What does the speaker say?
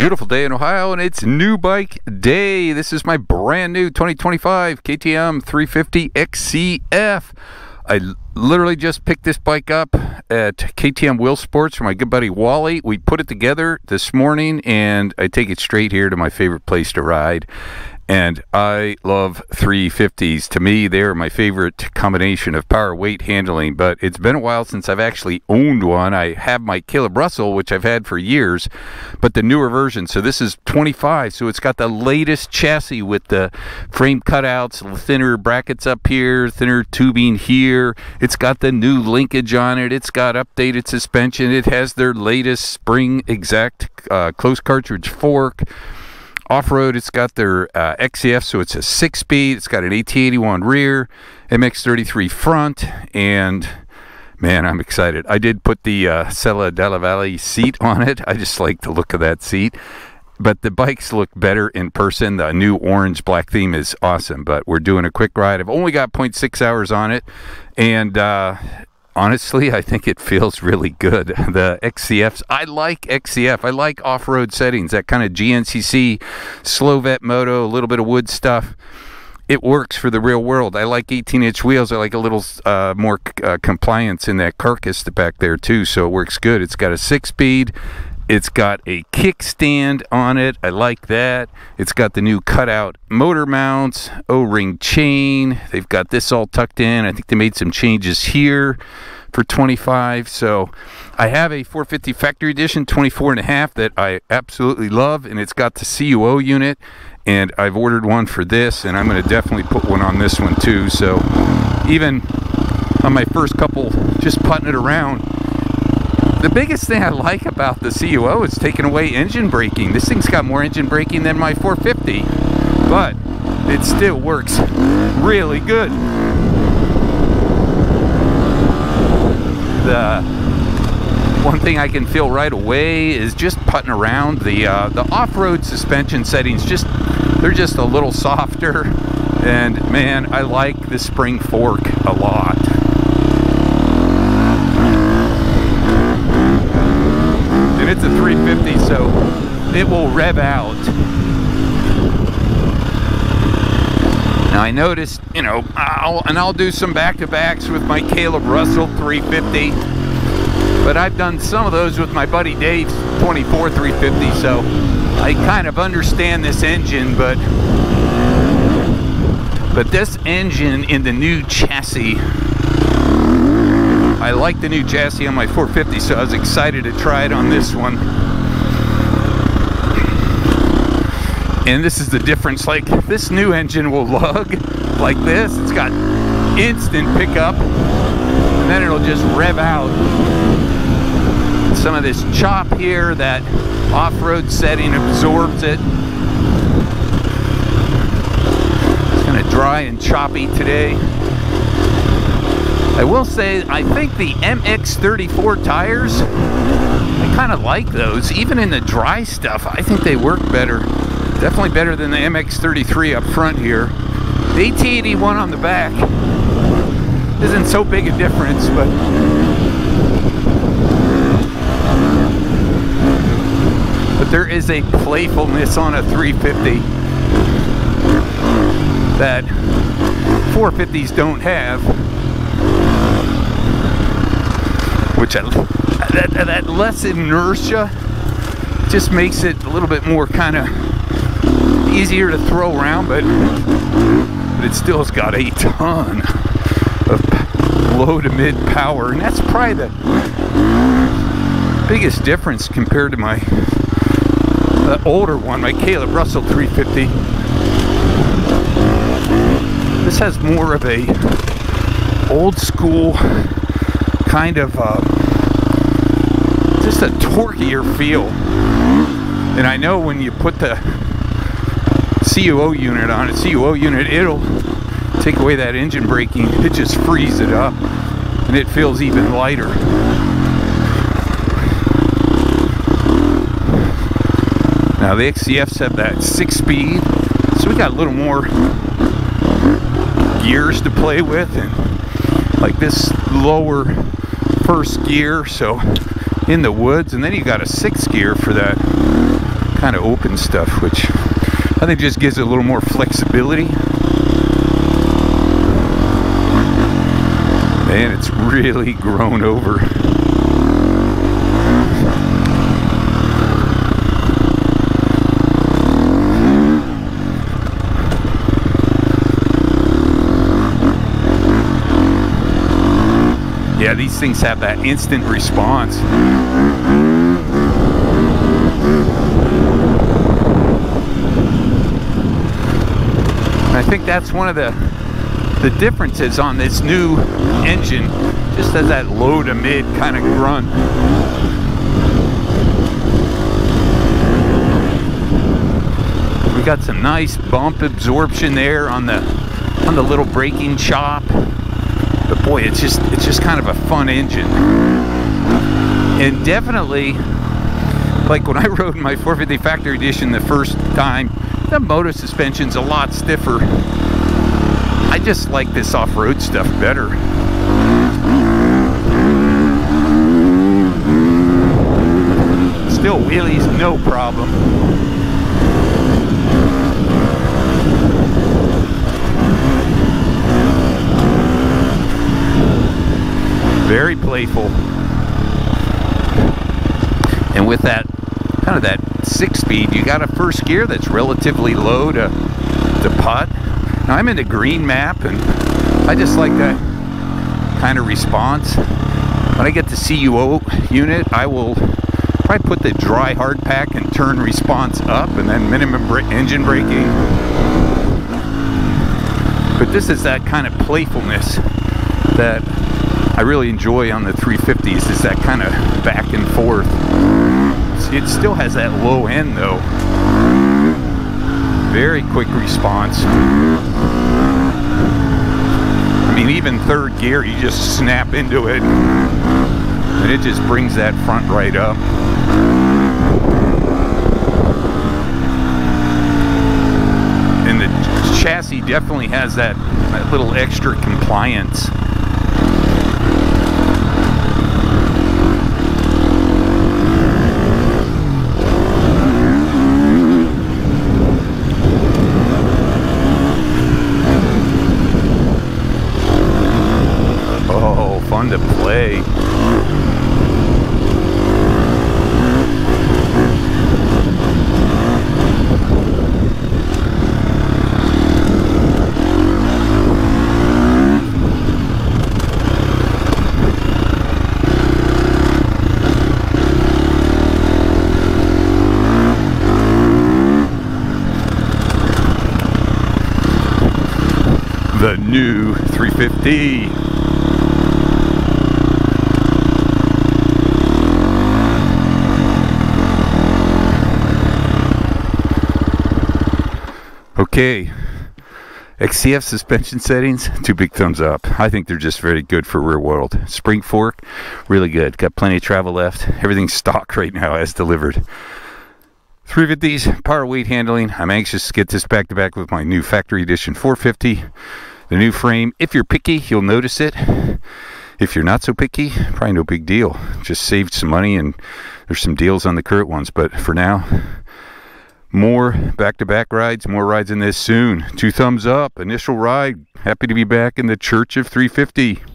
beautiful day in Ohio, and it's new bike day. This is my brand new 2025 KTM 350 XCF. I literally just picked this bike up at KTM Wheel Sports from my good buddy Wally. We put it together this morning, and I take it straight here to my favorite place to ride. And I love 350s. To me, they're my favorite combination of power, weight, handling. But it's been a while since I've actually owned one. I have my Kailub Russell, which I've had for years, but the newer version. So this is 25. So it's got the latest chassis with the frame cutouts, thinner brackets up here, thinner tubing here. It's got the new linkage on it. It's got updated suspension. It has their latest spring exact closed cartridge fork. Off-road, it's got their XCF, so it's a 6-speed. It's got an AT81 rear, MX33 front, and man, I'm excited. I did put the Sella della Valle seat on it. I just like the look of that seat. But the bikes look better in person. The new orange black theme is awesome, but we're doing a quick ride. I've only got 0.6 hours on it, and honestly, I think it feels really good. The XCFs, I like XCF. I like off-road settings, that kind of GNCC, slow vet moto, a little bit of wood stuff. It works for the real world. I like 18-inch wheels. I like a little more compliance in that carcass back there too, so it works good. It's got a 6-speed. It's got a kickstand on it. I like that. It's got the new cutout motor mounts, O-ring chain. They've got this all tucked in. I think they made some changes here for 25. So I have a 450 factory edition 24.5 that I absolutely love, and it's got the CUO unit, and I've ordered one for this, and I'm going to definitely put one on this one too. So even on my first couple just putting it around, the biggest thing I like about the CUO is taking away engine braking. This thing's got more engine braking than my 450, but it still works really good. The one thing I can feel right away is just putting around the off-road suspension settings. They're just a little softer, and man, I like the spring fork a lot. It's a 350, so it will rev out. Now I noticed, you know, I'll do some back-to-backs with my Kailub Russell 350, but I've done some of those with my buddy Dave's 24 350, so I kind of understand this engine, but this engine in the new chassis, I like the new chassis on my 450, so I was excited to try it on this one. And this is the difference. Like, this new engine will lug like this. It's got instant pickup, and then it'll just rev out. Some of this chop here, that off-road setting absorbs it. It's kind of dry and choppy today. I will say, I think the MX34 tires, I kind of like those. Even in the dry stuff, I think they work better. Definitely better than the MX33 up front here. The AT81 on the back isn't so big a difference, but there is a playfulness on a 350 that 450s don't have. Which that less inertia just makes it a little bit more kind of easier to throw around, but it still has got a ton of low to mid power, and that's probably the biggest difference compared to my older one, my Kailub Russell 350. This has more of a old school kind of just a torquier feel, and I know when you put the CUO unit on it, it'll take away that engine braking. It just frees it up, and it feels even lighter. Now the XCFs have that 6-speed, so we got a little more gears to play with, and like this lower first gear, so in the woods, and then you got a 6th gear for that kind of open stuff, which I think just gives it a little more flexibility. Man, it's really grown over. Yeah, these things have that instant response. And I think that's one of the differences on this new engine. Just has that low to mid kind of grunt. We got some nice bump absorption there on the little braking chop. But boy, it's just kind of a fun engine. And definitely, like when I rode my 450 Factory Edition the first time, the moto suspension's a lot stiffer. I just like this off-road stuff better. Still wheelies, no problem. Very playful. And with that kind of that 6-speed, you got a first gear that's relatively low to putt. Now I'm in the green map, and I just like that kind of response. When I get the CUO unit, I will probably put the dry hard pack and turn response up, and then minimum engine braking. But this is that kind of playfulness that I really enjoy on the 350s, is that kind of back and forth. See, it still has that low end though. Very quick response. I mean, even third gear, you just snap into it and it just brings that front right up. And the chassis definitely has that little extra compliance. Fun to play. The new 350. Okay, XCF suspension settings, 2 big thumbs up. I think they're just very good for rear world. Spring fork, really good. Got plenty of travel left. Everything's stock right now as delivered. 350s, power weight handling. I'm anxious to get this back to back with my new Factory Edition 450. The new frame, if you're picky, you'll notice it. If you're not so picky, probably no big deal. Just saved some money, and there's some deals on the current ones. But for now, more back-to-back rides, more rides in this soon. 2 thumbs up, initial ride. Happy to be back in the Church of 350.